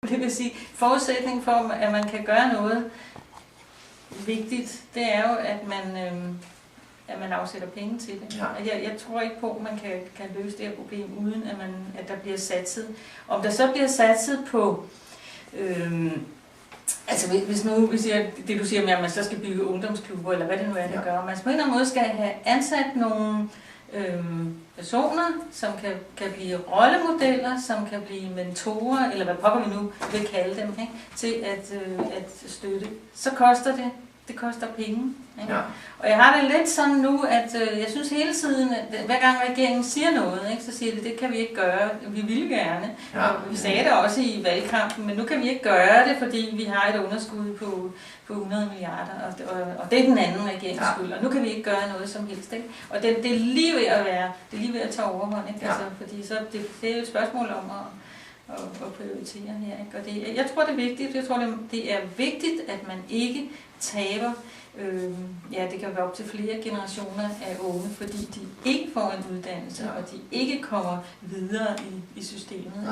Det vil sige, forudsætning for, at man kan gøre noget vigtigt, det er jo, at man afsætter penge til det. Ja. Jeg tror ikke på, at man kan løse det her problem, uden at der bliver satset. Om der så bliver satset på... altså hvis det du siger med, at man så skal bygge ungdomsklubber, eller hvad det nu er, der gør, man på en eller anden måde skal have ansat nogle personer, som kan blive rollemodeller, som kan blive mentorer, eller hvad pokker vi nu vil kalde dem, ikke? Til at støtte. Så koster det. Det koster penge. Ikke? Ja. Og jeg har det lidt sådan nu, at jeg synes hele tiden, at hver gang regeringen siger noget, ikke, så siger det kan vi ikke gøre. Vi ville gerne. Ja. Og vi sagde det også i valgkampen, men nu kan vi ikke gøre det, fordi vi har et underskud på 100 milliarder, og det er den anden regerings skyld, og nu kan vi ikke gøre noget som helst. Ikke? Og det er lige ved at tage overhånd, ikke? Ja. Altså, fordi så det er jo et spørgsmål om at prioritere her. Ikke? Og jeg tror, det er vigtigt. Jeg tror, det er vigtigt, at man ikke taber, det kan være op til flere generationer af unge, fordi de ikke får en uddannelse, og de ikke kommer videre i systemet. Ja.